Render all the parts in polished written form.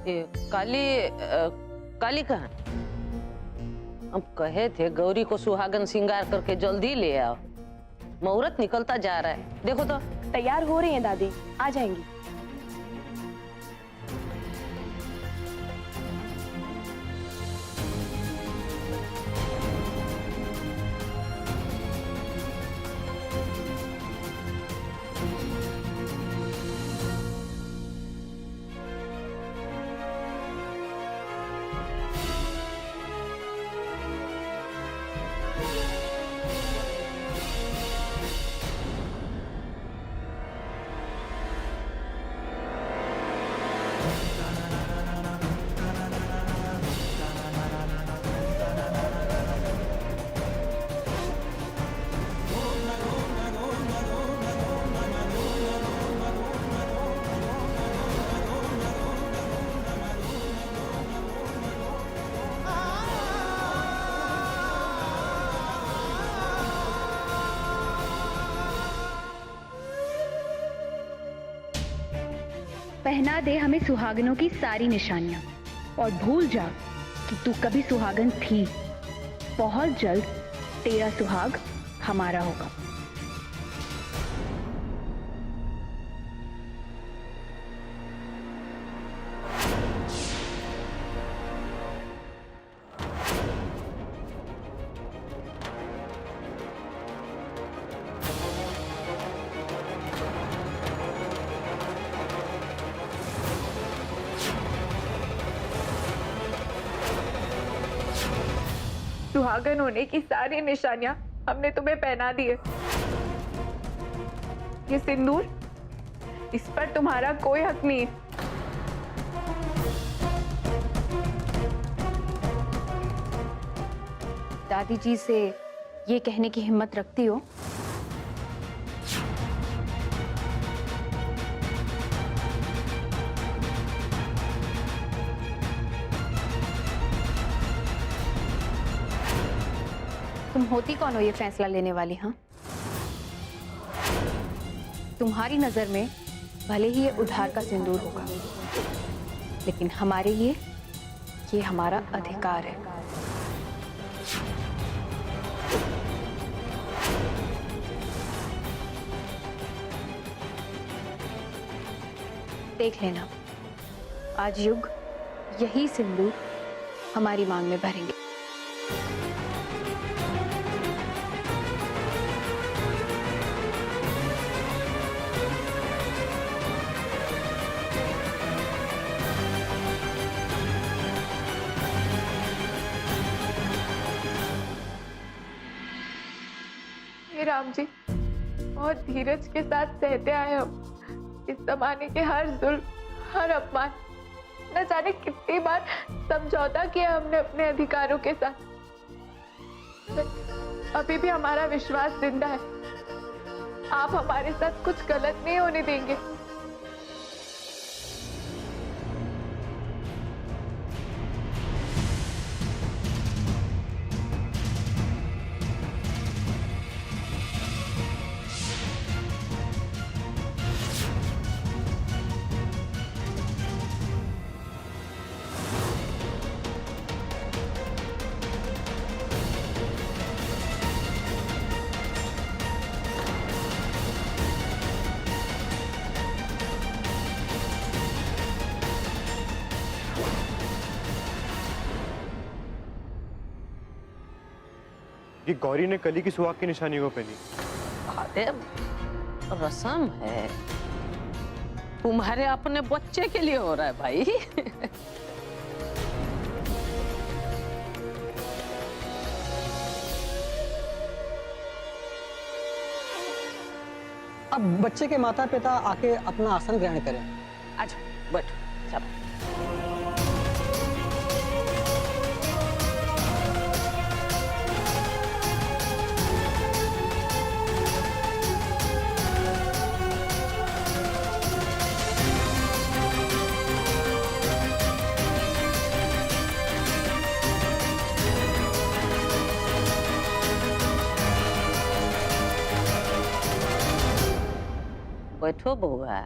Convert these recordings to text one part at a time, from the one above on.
ये काली कहाँ? हम कहे थे गौरी को सुहागन श्रृंगार करके जल्दी ले आओ। मुहूर्त निकलता जा रहा है, देखो तो। तैयार हो रही हैं दादी, आ जाएंगी। पहना दे हमें सुहागनों की सारी निशानियां और भूल जा कि तू कभी सुहागन थी। बहुत जल्द तेरा सुहाग हमारा होगा। सुहागन होने की सारी निशानियां हमने तुम्हें पहना दी है। ये सिंदूर, इस पर तुम्हारा कोई हक नहीं है। दादी जी से ये कहने की हिम्मत रखती हो? तुम होती कौन हो ये फैसला लेने वाली? हाँ, तुम्हारी नजर में भले ही ये उधार का सिंदूर होगा, लेकिन हमारे लिए ये हमारा अधिकार है। देख लेना, आज युग यही सिंदूर हमारी मांग में भरेंगे। राम जी, बहुत धीरज के साथ सहते आए हम इस जमाने के हर जुल्म, हर अपमान। न जाने कितनी बार समझौता किया हमने अपने अधिकारों के साथ। अभी भी हमारा विश्वास जिंदा है, आप हमारे साथ कुछ गलत नहीं होने देंगे। कि गौरी ने कली की सुहाग की निशानी को पहनी। अरे रस्म है, तुम्हारे अपने बच्चे के लिए हो रहा है भाई। अब बच्चे के माता पिता आके अपना आसन ग्रहण करें। अच्छा बैठो, चलो। बैठो बउआ।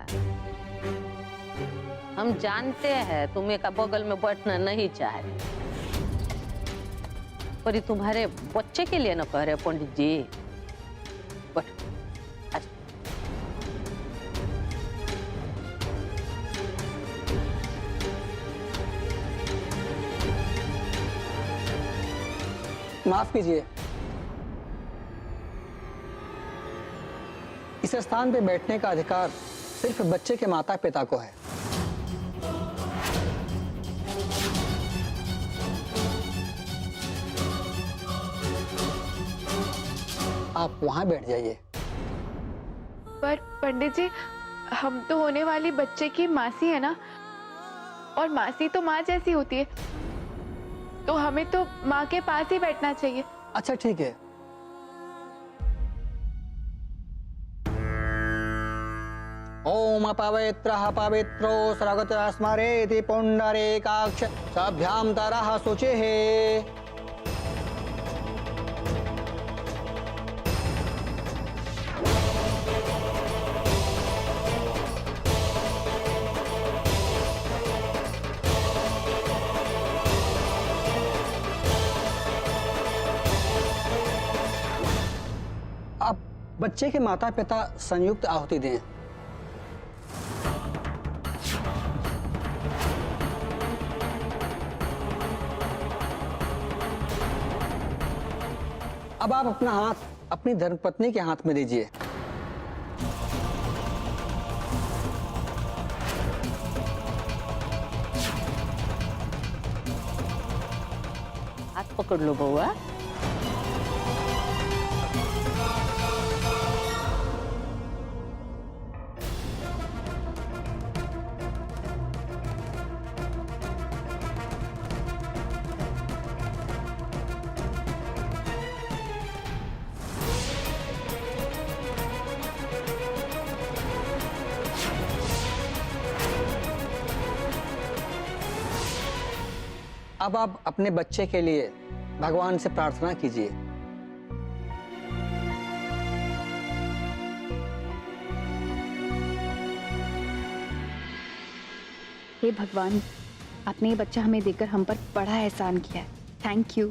हम जानते हैं तुम एक बगल में बैठना नहीं चाह रहे, पर ये तुम्हारे बच्चे के लिए ना कह रहे पंडित जी। बैठ। अच्छा। माफ कीजिए, इस स्थान पे बैठने का अधिकार सिर्फ बच्चे के माता पिता को है। आप वहां बैठ जाइए। पर पंडित जी, हम तो होने वाली बच्चे की मासी है ना, और मासी तो माँ जैसी होती है, तो हमें तो माँ के पास ही बैठना चाहिए। अच्छा ठीक है। ओम पवित्रः पवित्रो सर्वगतः स्मरेति पुंडरीकाक्ष सभ्यां तरः शुचिः। अब बच्चे के माता पिता संयुक्त आहुति दें। अब आप अपना हाथ अपनी धर्मपत्नी के हाथ में दीजिए। हाथ पकड़ लो बउआ। अब आप अपने बच्चे के लिए भगवान से प्रार्थना कीजिए। हे भगवान, आपने ये बच्चा हमें देकर हम पर बड़ा एहसान किया है, थैंक यू।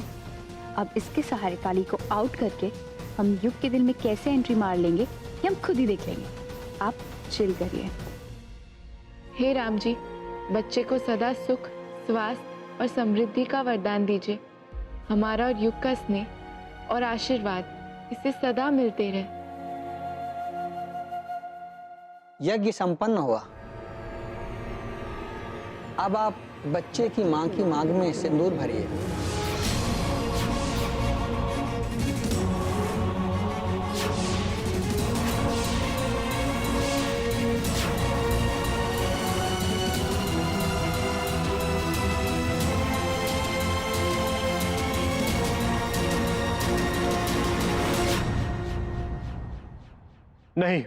अब इसके सहारे काली को आउट करके हम युग के दिल में कैसे एंट्री मार लेंगे ये हम खुद ही देख लेंगे। आप चिल करिए। हे राम जी, बच्चे को सदा सुख, स्वास्थ्य और समृद्धि का वरदान दीजिए। हमारा और युग का स्नेह और आशीर्वाद इसे सदा मिलते रहे। यज्ञ संपन्न हुआ। अब आप बच्चे की मां की मांग में सिंदूर भरिए। नहीं,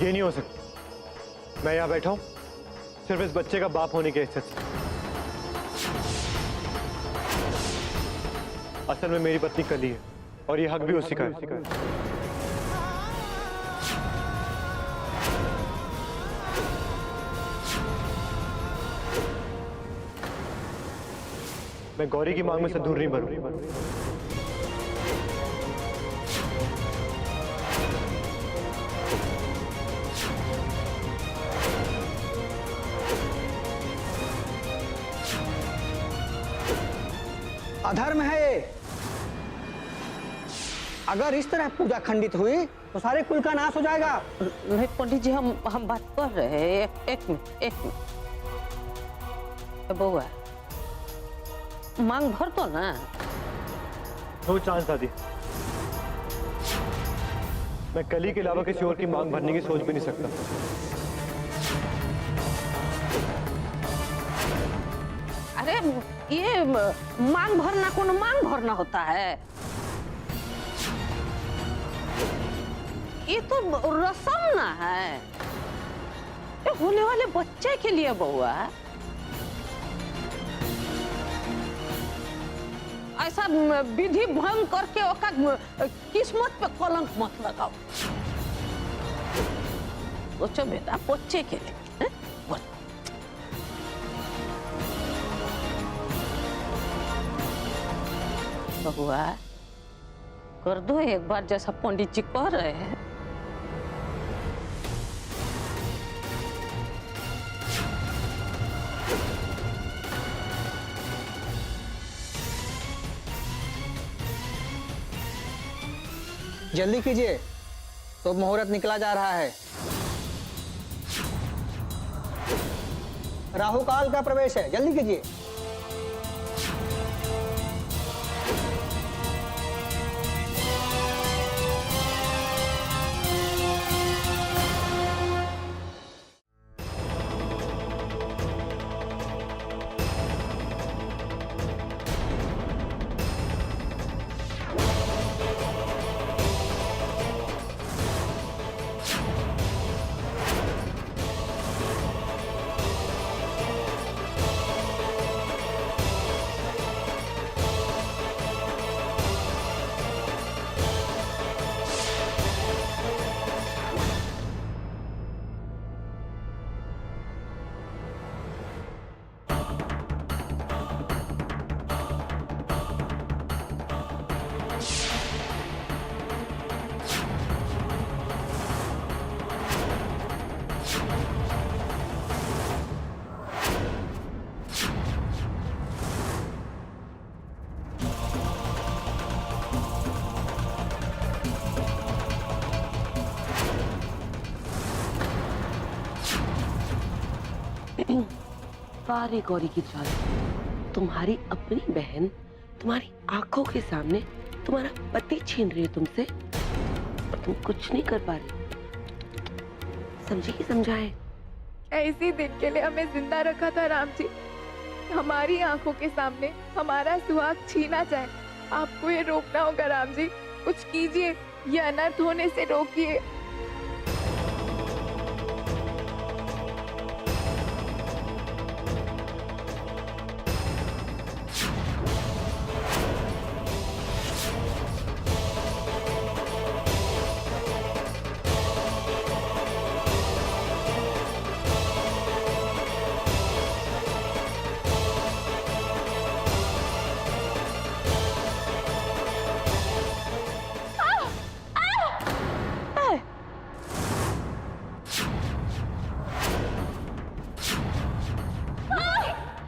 ये नहीं हो सकता। मैं यहाँ बैठा हूँ सिर्फ इस बच्चे का बाप होने के हिस्से से। असल में मेरी पत्नी कली है और ये हक भी उसी का है। मैं गौरी की मांग में सिंदूर नहीं भरूं। अधर्म है ये। अगर इस तरह पूजा खंडित हुई तो सारे कुल का नाश हो जाएगा। नहीं पंडित जी, हम बात कर रहे हैं। एक मिनट। बउआ, मांग भर तो ना। नो चांस दादी, मैं कली के अलावा किसी और की मांग भरने की सोच भी नहीं सकता। अरे ये मांग भरना कौन मांग भरना होता है? ये तो रस्म ना है, ये होने वाले बच्चे के लिए बउआ। ऐसा विधि भंग करके ओकर किस्मत पे कलंक मत लगाओ। सोचो बेटा बच्चे के लिए हैं? बोल। बबुआ कर दो एक बार जैसा पंडित जी कह रहे हैं। जल्दी कीजिए, तो मुहूर्त निकला जा रहा है। राहु काल का प्रवेश है, जल्दी कीजिए। वारे गौरी की चाल, तुम्हारी अपनी बहन तुम्हारी आंखों के सामने तुम्हारा पति छीन रही है तुमसे और तुम कुछ नहीं कर पा रही। समझी कि समझाए? ऐसी दिन के लिए हमें जिंदा रखा था राम जी। हमारी आंखों के सामने हमारा सुहाग छीना जाए, आपको ये रोकना होगा राम जी। कुछ कीजिए, ये अनर्थ होने से रोकिए।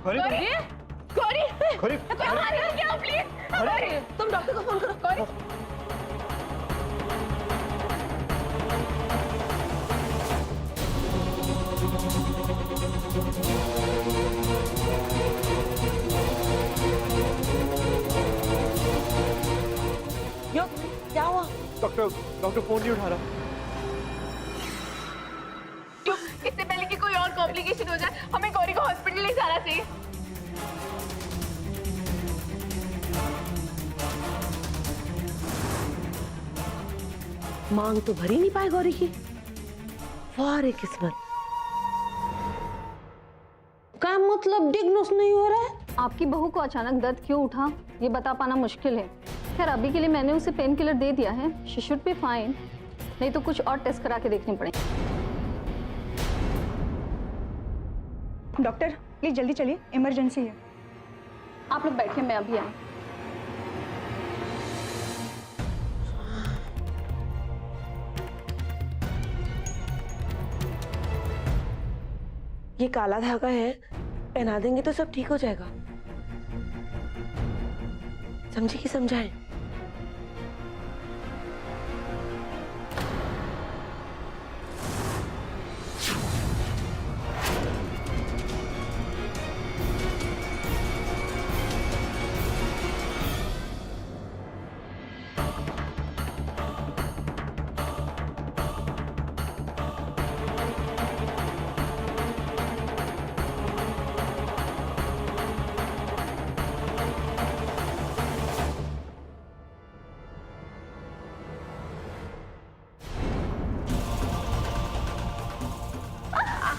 गौरी गौरी गौरी प्लीज तुम डॉक्टर को फोन करो। गौरी यो क्या हुआ? डॉक्टर फोन नहीं उठा रहा। इससे पहले कि कोई और कॉम्प्लिकेशन हो जाए, हमें गौरी को हॉस्पिटल ले जाना चाहिए। मांग तो भर ही नहीं पाए गौरी की। वारे किस्मत। क्या मतलब डिग्नोस नहीं हो रहा है? आपकी बहू को अचानक दर्द क्यों उठा ये बता पाना मुश्किल है। खैर अभी के लिए मैंने उसे पेन किलर दे दिया है, शी शुड बी फाइन। नहीं तो कुछ और टेस्ट करा के देखने पड़ेंगे। डॉक्टर प्लीज जल्दी चलिए, इमरजेंसी है। आप लोग बैठिए, मैं अभी आई। ये काला धागा है, पहना देंगे तो सब ठीक हो जाएगा। समझी कि समझाए?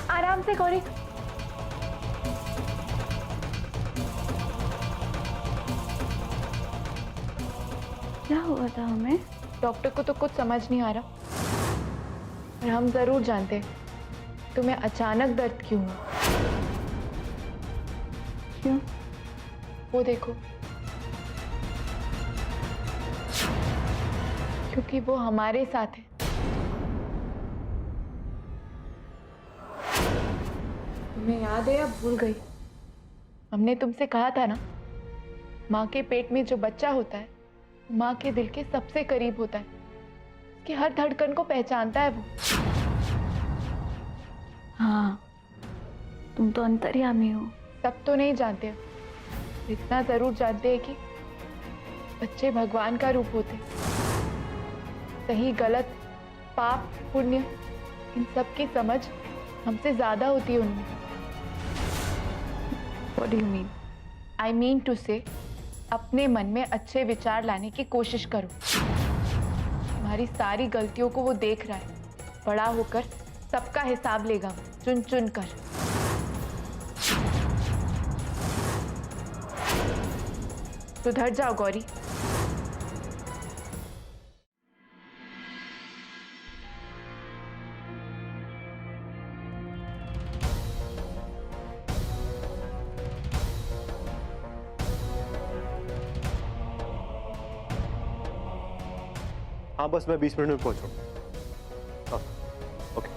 आराम से गौरी। क्या हुआ था हमें? डॉक्टर को तो कुछ समझ नहीं आ रहा, पर हम जरूर जानते हैं तुम्हें अचानक दर्द क्यों हुआ। क्यों? वो देखो, क्योंकि वो हमारे साथ है। तुम्हें याद है या भूल गई? हमने तुमसे कहा था ना, माँ के पेट में जो बच्चा होता है माँ के दिल के सबसे करीब होता है, कि हर धड़कन को पहचानता है वो। हाँ, तुम तो अंतर्यामी हो। सब तो नहीं जानते हो, इतना जरूर जानते हैं कि बच्चे भगवान का रूप होते। सही गलत, पाप पुण्य, इन सब की समझ हमसे ज्यादा होती है उनमें। What do you mean? I mean to say, अपने मन में अच्छे विचार लाने की कोशिश करो। तुम्हारी सारी गलतियों को वो देख रहा है, बड़ा होकर सबका हिसाब लेगा वो, चुन चुन कर। सुधर जाओ गौरी। हाँ बस मैं 20 मिनट में पहुंचूँ। हाँ ओके।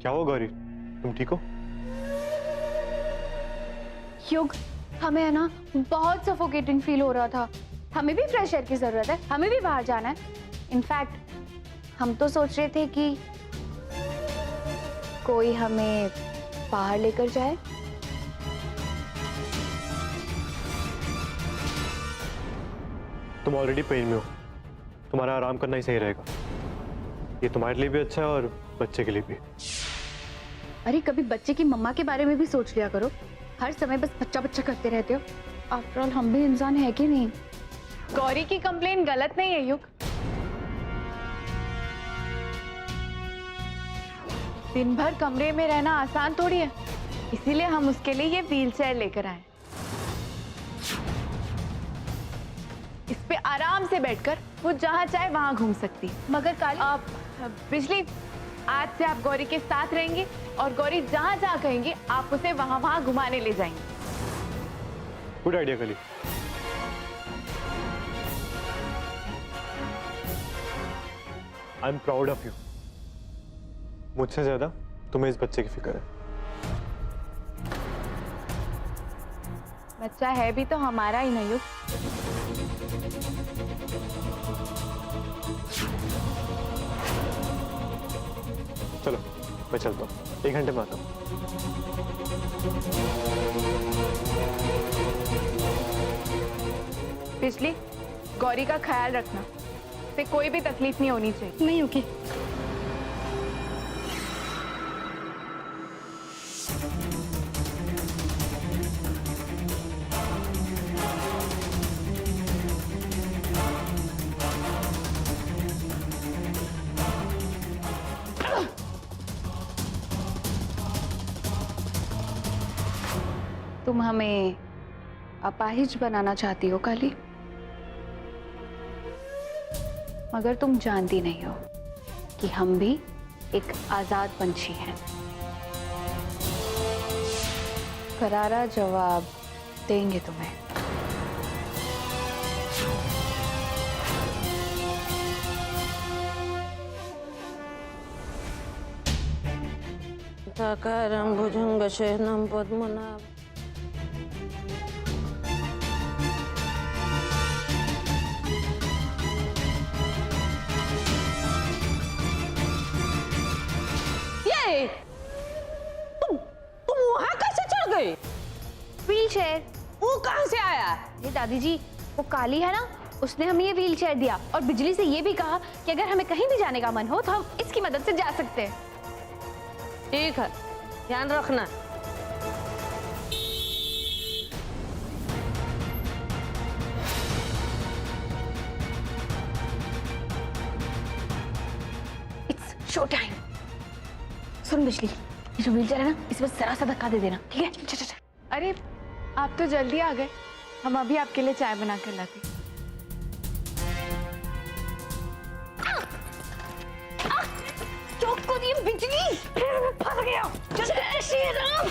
क्या हुआ गौरी, तुम ठीक हो? युग, हमें है ना बहुत सफोकेटिंग फील हो रहा था। हमें भी फ्रेश एयर की जरूरत है, हमें भी बाहर जाना है। इनफैक्ट हम तो सोच रहे थे कि कोई हमें बाहर लेकर जाए। तुम ऑलरेडी पेन में हो, तुम्हारा आराम करना ही सही रहेगा। ये तुम्हारे लिए भी अच्छा है और बच्चे के लिए भी। अरे कभी बच्चे की मम्मा के बारे में भी सोच लिया करो। हर समय बस बच्चा बच्चा करते रहते हो। आफ्टर ऑल हम भी इंसान है कि नहीं? गौरी की कंप्लेन गलत नहीं है युग। दिन भर कमरे में रहना आसान थोड़ी है, इसीलिए हम उसके लिए ये व्हीलचेयर लेकर आए। इस पे आराम से बैठकर वो जहाँ चाहे वहां घूम सकती। मगर काली, आप बिजली, आज से आप गौरी के साथ रहेंगे और गौरी जहाँ जहाँ कहेंगे आप उसे वहां वहां घुमाने ले जाएंगे। गुड आइडिया कली। I am proud of you. मुझसे ज्यादा तुम्हें इस बच्चे की फिक्र है। बच्चा है भी तो हमारा ही नहीं। चलो मैं चलता हूँ, 1 घंटे में आता हूँ। बिजली, गौरी का ख्याल रखना, उसे कोई भी तकलीफ नहीं होनी चाहिए। नहीं ओके। तुम हमें अपाहिज बनाना चाहती हो काली, मगर तुम जानती नहीं हो कि हम भी एक आजाद पंछी हैं। करारा जवाब देंगे तुम्हें। ताकारं भुजंगशयनं पद्मनाभं। तुम वहां कैसे चढ़ गए? Wheel chair. वो कहां से आया? ये दादी जी, वो काली है ना, उसने हमें ये व्हील चेयर दिया और बिजली से ये भी कहा कि अगर हमें कहीं भी जाने का मन हो तो हम इसकी मदद से जा सकते हैं। ठीक है, ध्यान रखना। It's show time. सुन बिजली, ये जो व्हील चेयर है ना, इस पर जरा सा धक्का दे देना, ठीक है? अरे आप तो जल्दी आ गए, हम अभी आपके लिए चाय बना कर लाते। बिजली फिर मैं फंस गया। जय श्री राम।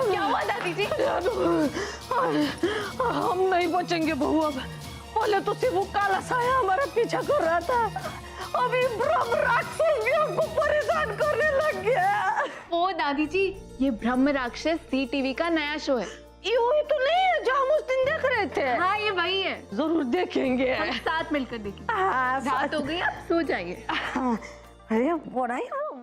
क्या हुआ दादी जी? हम नहीं बचेंगे बहू अब। पहले तो सिर्फ वो काला साया हमारा पीछा कर रहा था, अभी ब्रह्म राक्षस भी हमको परेशान करने लग गया। वो दादी जी, ये ब्रह्म राक्षस सी टीवी का नया शो है। ये वही तो नहीं है जो हम उस दिन देख रहे थे? हाँ, ये वही है। जरूर देखेंगे। हम साथ मिलकर देखेंगे। हाँ, रात हो गई, अब सो जाइए। अरे बड़ा ही